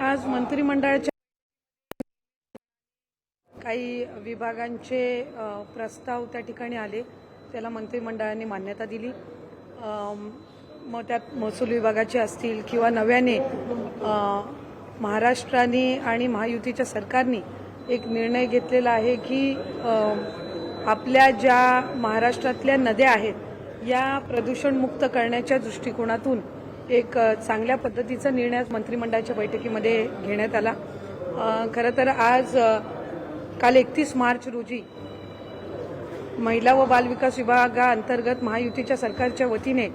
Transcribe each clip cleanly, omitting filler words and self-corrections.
आज मंत्रिमंडळाच्या काही विभागांचे प्रस्ताव त्या ठिकाणी आले, त्याला मंत्रिमंडळाने मान्यता दिली। मग त्यात महसूल विभागाचे असतील किंवा नव्याने महाराष्ट्राने आणि महायुतीच्या सरकारने एक निर्णय घेतलेला आहे की आपल्या ज्या महाराष्ट्रातल्या नद्या आहेत या प्रदूषणमुक्त करण्याच्या दृष्टिकोनातून एक चांगल्या पद्धतीचा निर्णय मंत्रिमंडळाच्या बैठकीमध्ये घेण्यात आला। खरं तर आज काल 31 मार्च रोजी महिला व बालविकास विभागाअंतर्गत महायुतीच्या सरकारच्या वतीने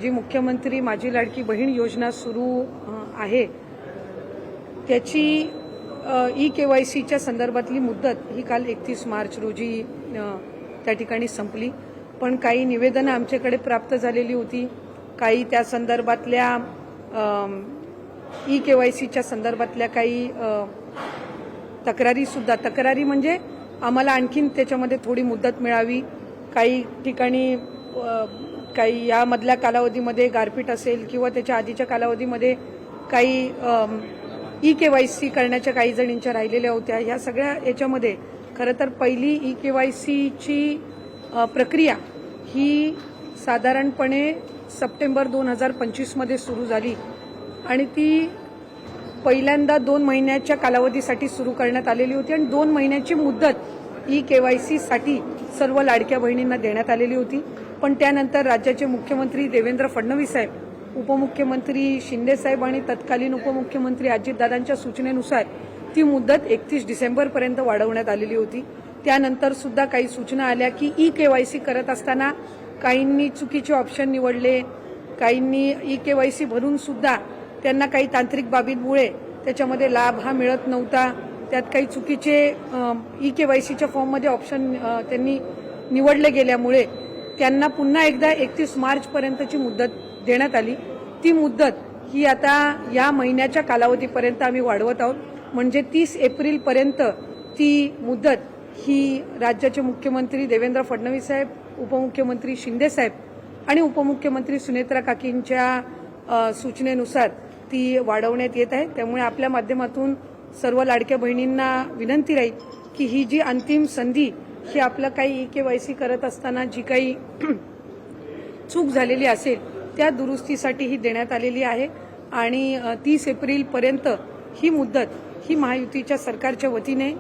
जी मुख्यमंत्री माझी लाडकी बहीण योजना सुरू आहे त्याची ई-KYCच्या संदर्भातली मुदत ही काल 31 मार्च रोजी त्या ठिकाणी संपली। पण काही निवेदनं आमच्याकडे प्राप्त झालेली होती, काही त्या संदर्भातल्या ई-KYCच्या संदर्भातल्या काही तक्रारी म्हणजे आम्हाला आणखीन त्याच्यामध्ये थोडी मुदत मिळावी, काही ठिकाणी काही यामधल्या कालावधीमध्ये गारपीट असेल किंवा त्याच्या आधीच्या कालावधीमध्ये काही ई-KYC करण्याच्या काही जणींच्या राहिलेल्या होत्या। ह्या सगळ्या याच्यामध्ये खरं तर पहिली ई-KYCची प्रक्रिया ही साधारणपणे सप्टेंबर 2025 मध्ये सुरू झाली आणि ती पहिल्यांदा 2 महिन्याच्या कालावधीसाठी सुरू करण्यात आलेली होती आणि 2 महिन्याची मुदत ई-KYC साठी सर्व लाडक्या बहिणींना देण्यात आलेली होती। पण त्यानंतर राज्याचे मुख्यमंत्री देवेंद्र फडणवीस साहेब, उपमुख्यमंत्री शिंदे साहेब आणि तत्कालीन उपमुख्यमंत्री अजितदादांच्या सूचनेनुसार ती मुदत 31 डिसेंबरपर्यंत वाढवण्यात आलेली होती। त्यानंतर सुद्धा काही सूचना आल्या की ई-KYC करत असताना काहींनी चुकीचे ऑप्शन निवडले, काहींनी ई-KYC भरून सुद्धा त्यांना काही तांत्रिक बाबींमुळे त्याच्यामध्ये लाभ हा मिळत नव्हता, त्यात काही चुकीचे ई-KYCच्या फॉर्ममध्ये ऑप्शन त्यांनी निवडले गेल्यामुळे त्यांना पुन्हा एकदा 31 मार्चपर्यंतची मुदत देण्यात आली। ती मुदत ही आता या महिन्याच्या कालावधीपर्यंत आम्ही वाढवत आहोत, म्हणजे 30 एप्रिलपर्यंत ती मुदत ही राज्याचे मुख्यमंत्री देवेंद्र फडणवीस साहेब, उपमुख्यमंत्री शिंदे साहेब आणि उपमुख्यमंत्री सुनेत्रा काकींच्या सूचनेनुसार ती वाढवण्यात येत आहे। त्यामुळे आपल्या माध्यमातून सर्व लाडक्या बहिणींना विनंती राहील की ही जी अंतिम संधी ही आपलं काही ई-KYC करत असताना जी काही चूक झालेली असेल त्या दुरुस्तीसाठी ही देण्यात आलेली आहे आणि 30 एप्रिलपर्यंत ही मुदत ही महायुतीच्या सरकारच्या वतीने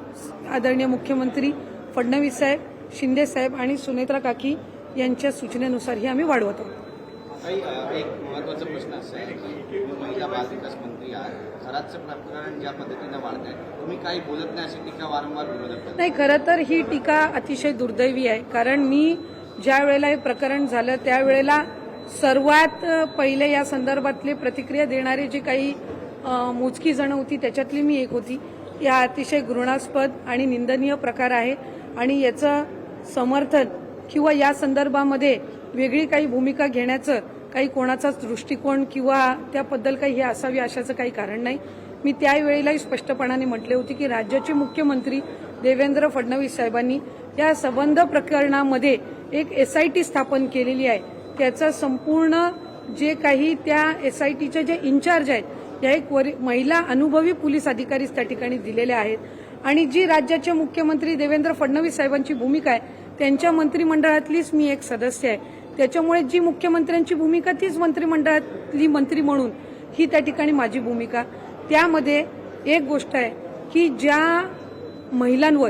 आदरणीय मुख्यमंत्री फडणवीस साहेब, शिंदे साहेब आणि सुनेत्रा काकी यांच्या सूचनेनुसार ही आम्ही वाढवत आहोत। एक महत्त्वाचा प्रश्न असा आहे की महिला बालविकास मंत्री आहात, घराचं प्रकरण ज्या पद्धतीने वाढत आहे, तुम्ही काही बोलत नाही अशी टीका वारंवार विरोधक नाही। खरं तर ही टीका अतिशय दुर्दैवी आहे, कारण मी ज्या वेळेला हे प्रकरण झालं त्यावेळेला सर्वात पहिले या संदर्भातले प्रतिक्रिया देणारे जे काही मोजकी जण होती त्याच्यातली मी एक होती। या अतिशय घृणास्पद आणि निंदनीय प्रकार आहे आणि याचं समर्थन किंवा या संदर्भामध्ये वेगळी काही भूमिका घेण्याचं काही कोणाचाच दृष्टिकोन किंवा त्याबद्दल काही हे असावी अशाचं काही कारण नाही। मी त्यावेळेलाही स्पष्टपणाने म्हटले होते की राज्याचे मुख्यमंत्री देवेंद्र फडणवीस साहेबांनी या संबंध प्रकरणामध्ये एक SIT स्थापन केलेली आहे, त्याचं संपूर्ण जे काही त्या SITचे जे इन्चार्ज आहेत या एक महिला अनुभवी पोलीस अधिकारीच त्या ठिकाणी दिलेले आहेत आणि जी राज्याचे मुख्यमंत्री देवेंद्र फडणवीस साहेबांची भूमिका आहे त्यांच्या मंत्रिमंडळातलीच मी एक सदस्य आहे। त्याच्यामुळे जी मुख्यमंत्र्यांची भूमिका तीच मंत्रिमंडळातली मंत्री म्हणून ही त्या ठिकाणी माझी भूमिका। त्यामध्ये एक गोष्ट आहे की ज्या महिलांवर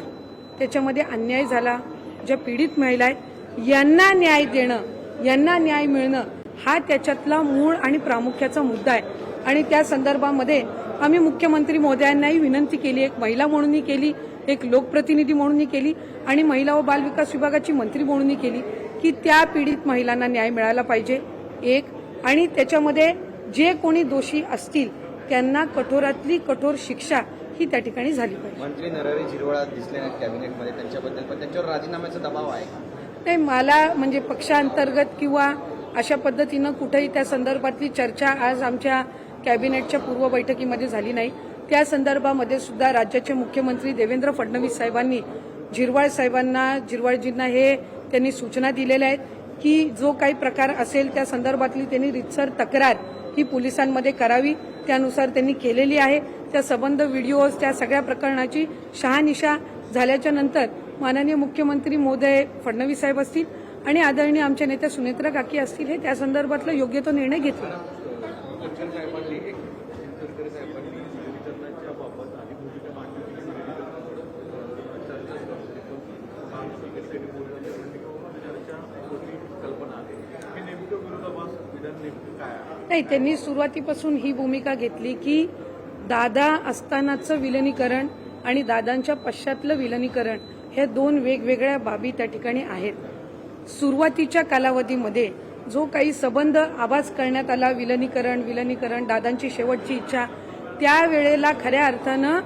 त्याच्यामध्ये अन्याय झाला, ज्या पीडित महिला आहेत यांना न्याय देणं, यांना न्याय मिळणं हा त्याच्यातला मूळ आणि प्रामुख्याचा मुद्दा आहे आणि त्या संदर्भामध्ये आम्ही मुख्यमंत्री महोदयांनाही विनंती केली, एक महिला म्हणूनही केली, एक लोकप्रतिनिधी म्हणूनही केली आणि महिला व बालविकास विभागाची मंत्री म्हणूनही केली की त्या पीडित महिलांना न्याय मिळाला पाहिजे एक, आणि त्याच्यामध्ये जे कोणी दोषी असतील त्यांना कठोरातली कठोर शिक्षा ही त्या ठिकाणी झाली पाहिजे। मंत्री नरहरी झिरवाळ दिसले नाहीत कॅबिनेटमध्ये, त्यांच्याबद्दल पण त्यांच्यावर राजीनाम्याचा दबाव आहे का? नाही, मला म्हणजे पक्षांतर्गत किंवा अशा पद्धतीनं कुठेही त्या संदर्भातली चर्चा आज आमच्या कॅबिनेटच्या पूर्व बैठकीमध्ये झाली नाही। त्या संदर्भामध्ये सुद्धा राज्याचे मुख्यमंत्री देवेंद्र फडणवीस साहेबांनी झिरवाळ साहेबांना, झिरवाळजींना हे त्यांनी सूचना दिलेल्या आहेत की जो काही प्रकार असेल त्या संदर्भातली त्यांनी रीतसर तक्रार ही पोलिसांमध्ये करावी, त्यानुसार त्यांनी केलेली आहे. त्या संबंध व्हिडिओज त्या सगळ्या प्रकरणाची शहानिशा झाल्याच्या नंतर माननीय मुख्यमंत्री महोदय फडणवीस साहेब असतील आणि आदरणीय आमच्या नेत्या सुनेत्रा काकी असतील हे त्या संदर्भातला योग्य तो निर्णय घेतला. नाही, त्यांनी सुरुवातीपासून ही भूमिका घेतली की दादा असतानाचं विलिनीकरण आणि दादांच्या पश्चातलं विलिनीकरण हे दोन वेगवेगळ्या बाबी त्या ठिकाणी आहेत. सुरुवातीच्या कालावधीमध्ये जो काही संबंध आभास करण्यात आला विलिनीकरण दादांची शेवटची इच्छा, त्यावेळेला खऱ्या अर्थानं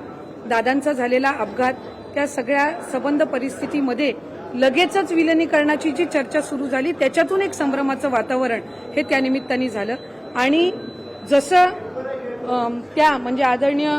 दादांचा झालेला अपघात, त्या सगळ्या संबंध परिस्थितीमध्ये लगेचच विलिनीकरणाची जी चर्चा सुरू झाली त्याच्यातून एक संभ्रमाचं वातावरण हे त्यानिमित्ताने झालं. आणि जसं त्या म्हणजे आदरणीय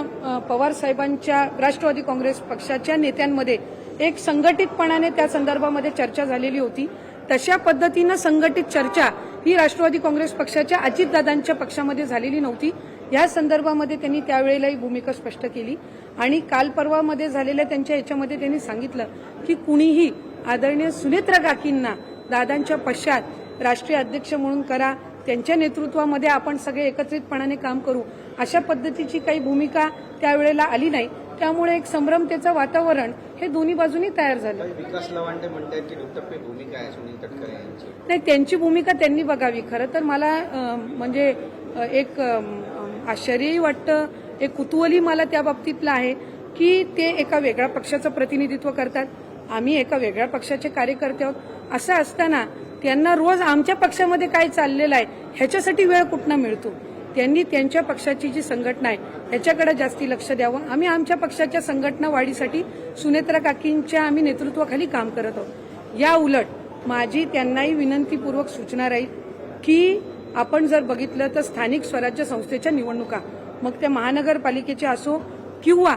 पवार साहेबांच्या राष्ट्रवादी काँग्रेस पक्षाच्या नेत्यांमध्ये एक संघटितपणाने त्या संदर्भामध्ये चर्चा झालेली होती, तशा पद्धतीनं संघटित चर्चा ही राष्ट्रवादी काँग्रेस पक्षाच्या अजितदादांच्या पक्षामध्ये झालेली नव्हती. या संदर्भामध्ये त्यांनी त्यावेळेला ही भूमिका स्पष्ट केली. आणि काल परवामध्ये झालेल्या त्यांच्या याच्यामध्ये त्यांनी सांगितलं की कुणीही आदरणीय सुनेत्रा काकींना दादांच्या पश्चात राष्ट्रीय अध्यक्ष म्हणून करा, त्यांच्या नेतृत्वामध्ये आपण सगळे एकत्रितपणाने काम करू, अशा पद्धतीची काही भूमिका त्यावेळेला आली नाही. त्यामुळे एक संभ्रमतेचं वातावरण हे दोन्ही बाजूनी तयार झालं. विकास लवांडे म्हणतात की दुटप्पी भूमिका आहे सुनील तटकरे यांची. नाही, त्यांची भूमिका त्यांनी बघावी. खरं तर मला म्हणजे एक आश्चर्यही वाटतं, एक कुतूहलही मला त्या बाबतीतलं आहे की ते एका वेगळ्या पक्षाचं प्रतिनिधित्व करतात, आम्ही एका वेगळ्या पक्षाचे कार्यकर्ते आहोत. असं असताना त्यांना रोज आमच्या पक्षामध्ये काय चाललेलं आहे ह्याच्यासाठी वेळ कुठनं मिळतो. त्यांनी त्यांच्या पक्षाची जी संघटना आहे ह्याच्याकडे जास्ती लक्ष द्यावं. आम्ही आमच्या पक्षाच्या संघटना वाढीसाठी सुनेत्रा काकींच्या आम्ही नेतृत्वाखाली काम करत आहोत. या उलट माझी त्यांनाही विनंतीपूर्वक सूचना राहील की आपण जर बघितलं तर स्थानिक स्वराज्य संस्थेच्या निवडणुका, मग त्या महानगरपालिकेच्या असो किंवा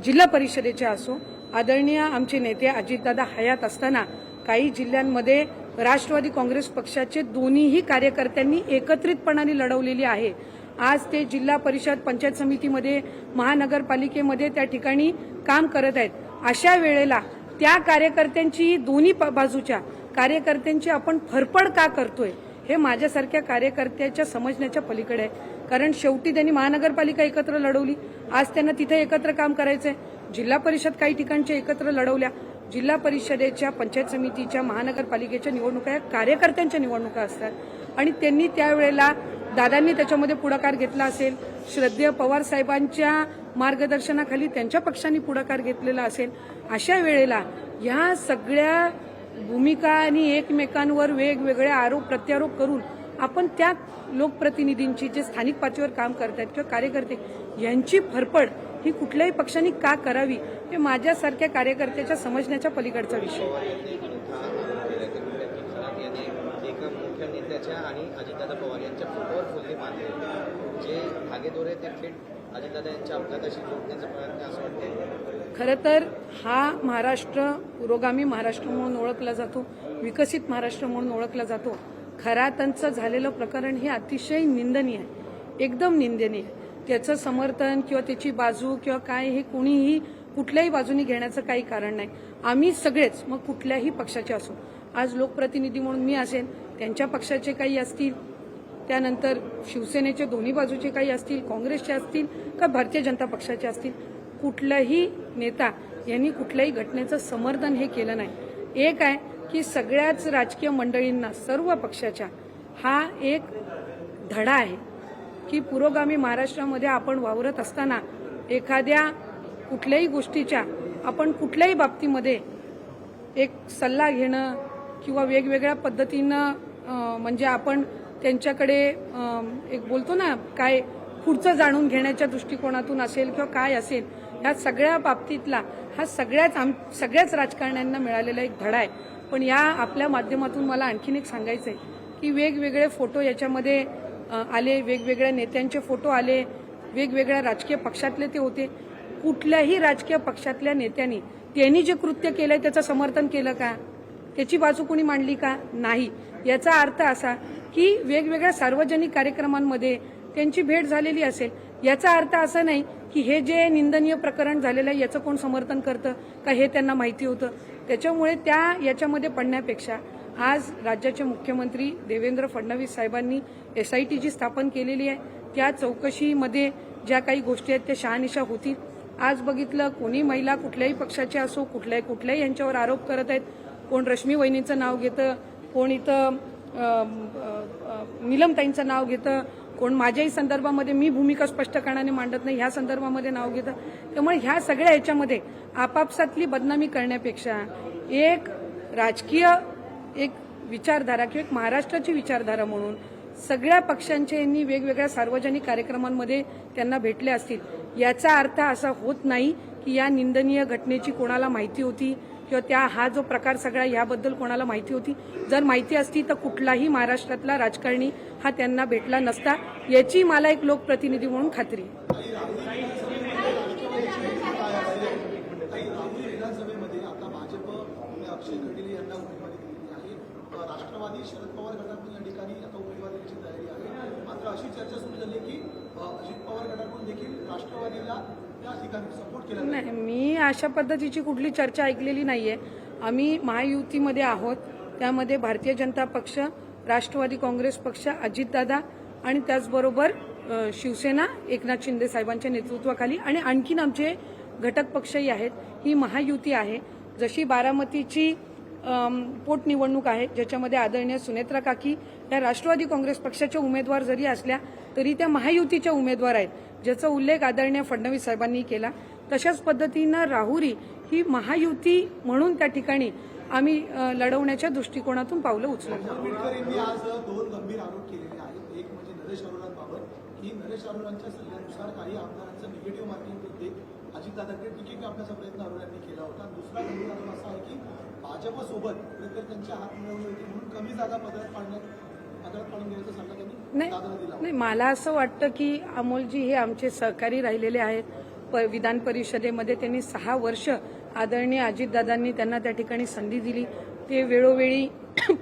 जिल्हा परिषदेच्या असो, आदरणीय आमचे नेते अजितदादा हयात असताना काही जिल्ह्यांमध्ये राष्ट्रवादी काँग्रेस पक्षाचे दोन्हीही कार्यकर्त्यांनी एकत्रितपणाने लढवलेली आहे. आज ते जिल्हा परिषद पंचायत समितीमध्ये महानगरपालिकेमध्ये त्या ठिकाणी काम करत आहेत. अशा वेळेला त्या कार्यकर्त्यांची दोन्ही बाजूच्या कार्यकर्त्यांची आपण फरफड का करतोय हे माझ्यासारख्या कार्यकर्त्याच्या समजण्याच्या पलीकडे आहे. कारण शेवटी त्यांनी महानगरपालिका एकत्र लढवली, आज त्यांना तिथे एकत्र काम करायचंय. जिल्हा परिषद काही ठिकाणच्या एकत्र लढवल्या, जिल्हा परिषदेच्या पंचायत समितीच्या महानगरपालिकेच्या निवडणुका या कार्यकर्त्यांच्या निवडणुका असतात. आणि त्यांनी त्यावेळेला दादांनी त्याच्यामध्ये पुढाकार घेतला असेल, श्रद्धेय पवार साहेबांच्या मार्गदर्शनाखाली त्यांच्या पक्षांनी पुढाकार घेतलेला असेल. अशा वेळेला ह्या सगळ्या भूमिका आणि एकमेकांवर वेगवेगळे आरोप प्रत्यारोप करून आपण त्या लोकप्रतिनिधींची जे स्थानिक पातळीवर काम करतात किंवा कार्यकर्ते यांची फरफड ही कुठल्याही पक्षांनी का करावी हे माझ्यासारख्या कार्यकर्त्याच्या समजण्याच्या पलीकडचा विषय. एका मुख्य नेत्याच्या आणि अजितदादा पवार यांच्या फोटोवर फुल्ली मारले, जे धागेदोरे ते थेट अजितदादा यांच्या अपघाताशी जोडण्याचा प्रयत्न असं वाटते. खरं तर हा महाराष्ट्र पुरोगामी महाराष्ट्र म्हणून ओळखला जातो, विकसित महाराष्ट्र म्हणून ओळखला जातो. खरातांचं झालेलं प्रकरण हे अतिशय निंदनीय आहे, एकदम निंदनीय. त्याचं समर्थन किंवा त्याची बाजू किंवा काय हे कोणीही कुठल्याही बाजूनी घेण्याचं काही कारण नाही. आम्ही सगळेच मग कुठल्याही पक्षाचे असो, आज लोकप्रतिनिधी म्हणून मी असेल, त्यांच्या पक्षाचे काही असतील, त्यानंतर शिवसेनेचे दोन्ही बाजूचे काही असतील, काँग्रेसचे असतील का भारतीय जनता पक्षाचे असतील, कुठलाही नेता यांनी कुठल्याही घटनेचं समर्थन हे केलं नाही. एक आहे की सगळ्याच राजकीय मंडळींना सर्व पक्षाच्या हा एक धडा आहे की पुरोगामी महाराष्ट्रामध्ये आपण वावरत असताना एखाद्या कुठल्याही गोष्टीच्या आपण कुठल्याही बाबतीमध्ये एक सल्ला घेणं किंवा वेगवेगळ्या पद्धतीनं म्हणजे आपण त्यांच्याकडे एक बोलतो ना काय पुढचं जाणून घेण्याच्या दृष्टिकोनातून असेल किंवा काय असेल, ह्या सगळ्या बाबतीतला हा सगळ्याच राजकारण्यांना मिळालेला एक धडा आहे. पण या आपल्या माध्यमातून मला आणखीन एक सांगायचं आहे की वेगवेगळे फोटो याच्यामध्ये आले, वेगवेगळ्या नेत्यांचे फोटो आले, वेगवेगळ्या राजकीय पक्षातले ते होते. कुठल्याही राजकीय पक्षातल्या नेत्यांनी त्यांनी जे कृत्य केलंय त्याचं समर्थन केलं का? त्याची बाजू कोणी मांडली का? नाही. याचा अर्थ असा की वेगवेगळ्या सार्वजनिक कार्यक्रमांमध्ये त्यांची भेट झालेली असेल. याचा अर्थ असा नाही की हे जे निंदनीय प्रकरण झालेलं आहे याचं कोण समर्थन करतं का हे त्यांना माहिती होतं. त्याच्यामुळे याच्यामध्ये पडण्यापेक्षा आज राज्याचे मुख्यमंत्री देवेंद्र फडणवीस साहेबांनी SIT जी स्थापन केलेली आहे त्या चौकशीमध्ये ज्या काही गोष्टी आहेत त्या शहानिशा होतील. आज बघितलं कोणी महिला कुठल्याही पक्षाचे असो कुठल्याही यांच्यावर आरोप करत आहेत. कोण रश्मी वहिनीचं नाव घेतं, कोण इथं नीलमताईंचं नाव घेतं, कोण माझ्याही संदर्भामध्ये मी भूमिका स्पष्टपणाने मांडत नाही ह्या संदर्भामध्ये नाव घेतं. त्यामुळे ह्या सगळ्या ह्याच्यामध्ये आपापसातली बदनामी करण्यापेक्षा एक राजकीय एक विचारधारा किंवा एक महाराष्ट्राची विचारधारा म्हणून सगळ्या पक्षांचे यांनी वेगवेगळ्या सार्वजनिक कार्यक्रमांमध्ये त्यांना भेटले असतील. याचा अर्थ असा होत नाही की या निंदनीय घटनेची कोणाला माहिती होती किंवा हा जो प्रकार सगळा याबद्दल कोणाला माहिती होती. जर माहिती असती तर कुठलाही महाराष्ट्रातला राजकारणी हा त्यांना भेटला नसता याची मला एक लोकप्रतिनिधी म्हणून खात्री आहे. विधानसभेमध्ये आता भाजप अक्षय खडीले यांना उमेदवारी दिलेली आहे. राष्ट्रवादी शरद पवार गटातून या ठिकाणी आता उमेदवारी द्यायची तयारी आहे. मात्र अशी चर्चा सुरू झाली की अजित पवार गटाकडून देखील राष्ट्रवादीला त्या ठिकाणी सपोर्ट केला नाही. मी अशा पद्धतीची कुठली चर्चा ऐकलेली नाहीये. आम्ही महायुतीमध्ये आहोत. त्यामध्ये भारतीय जनता पक्ष, राष्ट्रवादी काँग्रेस पक्ष, अजितदादा आणि त्याचबरोबर शिवसेना एकनाथ शिंदे साहेबांच्या नेतृत्वाखाली आणि आणखीन आमचे घटक पक्षही आहेत. ही महायुती आहे. जशी बारामतीची पोटनिवडणूक आहे ज्याच्यामध्ये आदरणीय सुनेत्रा काकी या राष्ट्रवादी काँग्रेस पक्षाच्या उमेदवार जरी असल्या तरी त्या महायुतीच्या उमेदवार आहेत ज्याचा उल्लेख आदरणीय फडणवीस साहेबांनी केला. तशाच पद्धतीनं राहुरी ही महायुती म्हणून त्या ठिकाणी आम्ही लढवण्याच्या दृष्टिकोनातून पावलं उचलतो. आंबेडकर यांनी आज दोन गंभीर आरोप केलेले आहेत. एक म्हणजे नरेश अरोरांबाबत की नरेश अरोरांच्या सल्ल्यानुसार काही आमदारांचं निगेटिव्ह मार्किंग देत अजितदादांकडे टिकीट काढण्याचा प्रयत्न अरोरांनी केला होता. दुसरा गंभीर आरोप असा आहे की भाजपसोबत प्रत्येक त्यांच्या हात मिळवले होते म्हणून कमी जागा पदरात पाडून घ्यायचा सल्ला त्यांनी दादाला दिला. नाही, मला असं वाटतं की अमोलजी हे आमचे सहकारी राहिलेले आहेत. विधान परिषदेमध्ये त्यांनी 6 वर्ष आदरणीय अजितदादांनी त्यांना त्या ठिकाणी संधी दिली. ते वेळोवेळी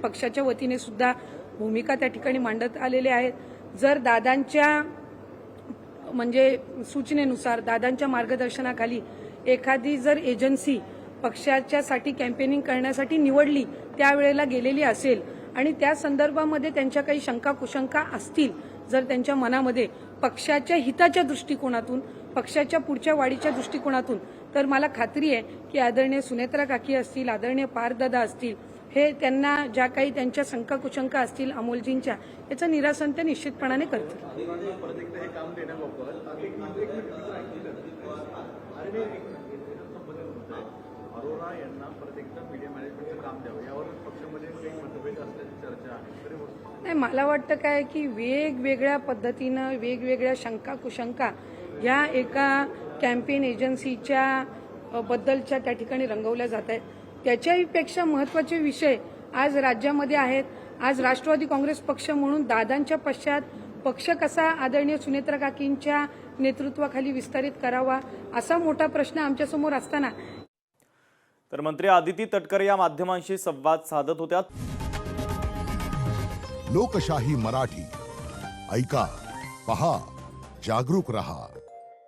पक्षाच्या वतीने सुद्धा भूमिका त्या ठिकाणी मांडत आलेले आहेत. जर दादांच्या म्हणजे सूचनेनुसार दादांच्या मार्गदर्शनाखाली एखादी जर एजन्सी पक्षाच्यासाठी कॅम्पेनिंग करण्यासाठी निवडली त्यावेळेला गेलेली असेल आणि त्या संदर्भामध्ये त्यांच्या काही शंका कुशंका असतील जर त्यांच्या मनामध्ये पक्षाच्या हिताच्या दृष्टिकोनातून पक्षाच्या पुढच्या वाढीच्या दृष्टिकोनातून तर मला खात्री आहे की आदरणीय सुनेत्रा काकी असतील आदरणीय पारदादा असतील हे त्यांना ज्या काही त्यांच्या शंका कुशंका असतील अमोलजींच्या याचं निरासन ते निश्चितपणाने करतील. अरोरा यांना परत एकदा मीडिया मॅनेजमेंटचं काम द्यावं यावर पक्षामध्ये काही मतभेद असल्याची चर्चा आहे. नाही, मला वाटतं काय की वेगवेगळ्या पद्धतीनं वेगवेगळ्या शंका कुशंका या एका कॅम्पेन एजन्सीच्या बद्दलच्या त्या ठिकाणी रंगवल्या जात आहेत. त्याच्यापेक्षा महत्त्वाचे विषय आज राज्यामध्ये आहेत. आज राष्ट्रवादी काँग्रेस पक्ष म्हणून दादांच्या पश्चात पक्ष कसा आदरणीय सुनेत्रा काकींच्या नेतृत्वाखाली विस्तारित करावा असा मोठा प्रश्न आमच्यासमोर असताना तर मंत्री आदिती तटकर या माध्यमांशी संवाद साधत होत्या. लोकशाही मराठी ऐका, पहा, जागरूक रहा.